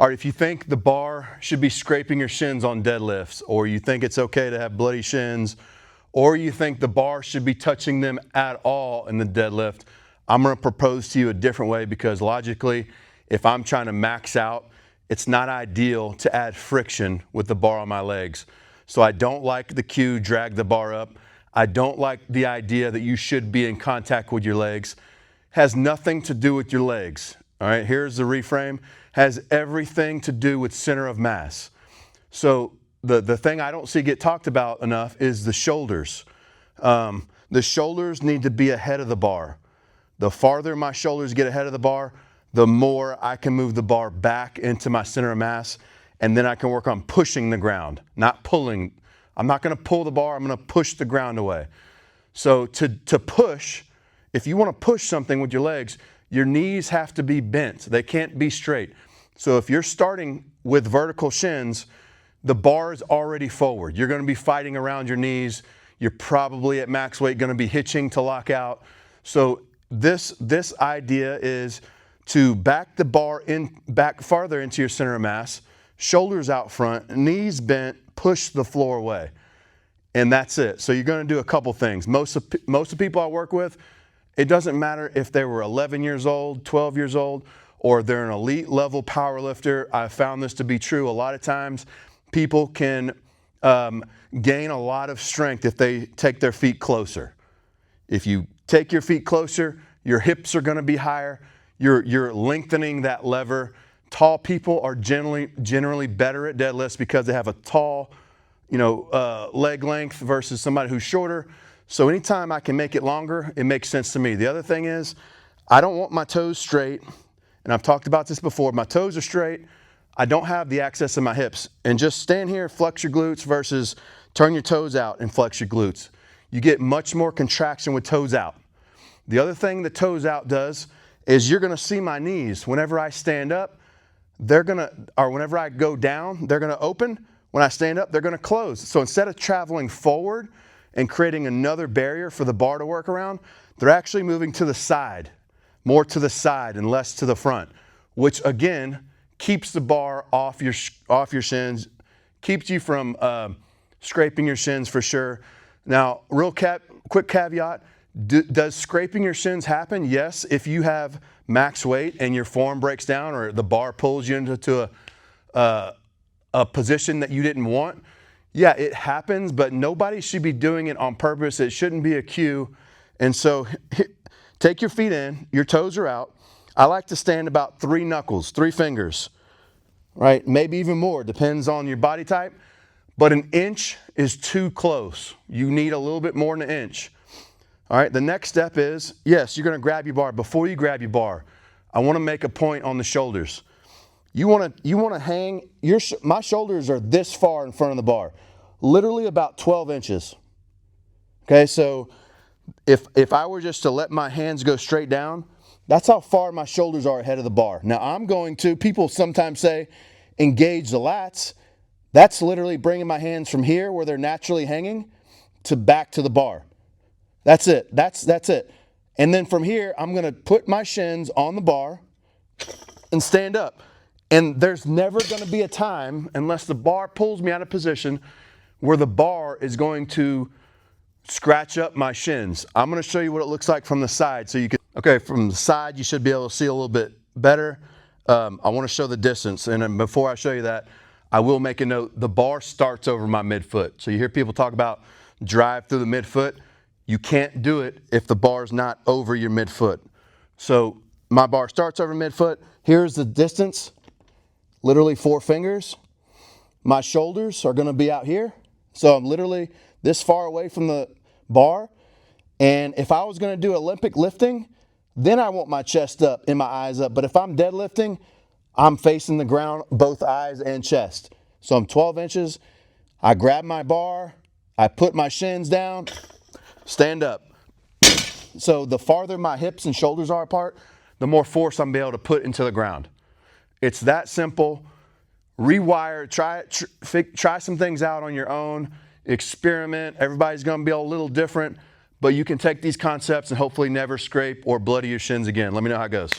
All right, if you think the bar should be scraping your shins on deadlifts, or you think it's okay to have bloody shins, or you think the bar should be touching them at all in the deadlift, I'm gonna propose to you a different way, because logically, if I'm trying to max out, it's not ideal to add friction with the bar on my legs. So I don't like the cue, drag the bar up. I don't like the idea that you should be in contact with your legs. Has nothing to do with your legs. All right, here's the reframe. Has everything to do with center of mass. So the thing I don't see get talked about enough is the shoulders. The shoulders need to be ahead of the bar. The farther my shoulders get ahead of the bar, the more I can move the bar back into my center of mass, and then I can work on pushing the ground, not pulling. I'm not gonna pull the bar, I'm gonna push the ground away. So to push, if you wanna push something with your legs, your knees have to be bent. They can't be straight. So if you're starting with vertical shins, the bar is already forward. You're gonna be fighting around your knees. You're probably at max weight gonna be hitching to lock out. So this idea is to back the bar back farther into your center of mass, shoulders out front, knees bent, push the floor away. And that's it. So you're gonna do a couple things. Most of the people I work with, it doesn't matter if they were 11 years old, 12 years old, or they're an elite level power lifter. I've found this to be true. A lot of times people can gain a lot of strength if they take their feet closer. If you take your feet closer, your hips are gonna be higher. You're lengthening that lever. Tall people are generally better at deadlifts because they have a tall, leg length versus somebody who's shorter. So anytime I can make it longer, it makes sense to me. The other thing is, I don't want my toes straight, and I've talked about this before. My toes are straight. I don't have the access in my hips. And just stand here, flex your glutes versus turn your toes out and flex your glutes. You get much more contraction with toes out. The other thing that toes out does is you're gonna see my knees. Whenever I stand up, whenever I go down, they're gonna open. When I stand up, they're gonna close. So instead of traveling forward and creating another barrier for the bar to work around, they're actually moving to the side, more to the side and less to the front, which again, keeps the bar off your shins, keeps you from scraping your shins for sure. Now, quick caveat, does scraping your shins happen? Yes, if you have max weight and your form breaks down or the bar pulls you into a position that you didn't want. Yeah, it happens, but nobody should be doing it on purpose. It shouldn't be a cue. And so take your feet in, your toes are out. I like to stand about 3 knuckles, 3 fingers, right? Maybe even more, depends on your body type. But an inch is too close. You need a little bit more than an inch. All right, the next step is, yes, you're gonna grab your bar. Before you grab your bar, I wanna make a point on the shoulders. You wanna hang, my shoulders are this far in front of the bar, literally about 12 inches. Okay, so if I were just to let my hands go straight down, that's how far my shoulders are ahead of the bar. Now I'm going to, people sometimes say, engage the lats. That's literally bringing my hands from here where they're naturally hanging to back to the bar. That's it, that's it. And then from here, I'm gonna put my shins on the bar and stand up. And there's never gonna be a time, unless the bar pulls me out of position, where the bar is going to scratch up my shins. I'm gonna show you what it looks like from the side so you can, okay, from the side you should be able to see a little bit better. I wanna show the distance, and then before I show you that, I will make a note, the bar starts over my midfoot. So you hear people talk about drive through the midfoot. You can't do it if the bar's not over your midfoot. So my bar starts over midfoot. Here's the distance, literally 4 fingers. My shoulders are gonna be out here. So I'm literally this far away from the bar. And if I was gonna do Olympic lifting, then I want my chest up and my eyes up. But if I'm deadlifting, I'm facing the ground, both eyes and chest. So I'm 12 inches. I grab my bar, I put my shins down, stand up. So the farther my hips and shoulders are apart, the more force I'm able to put into the ground. It's that simple. Rewire, try some things out on your own, experiment. Everybody's gonna be a little different, but you can take these concepts and hopefully never scrape or bloody your shins again. Let me know how it goes.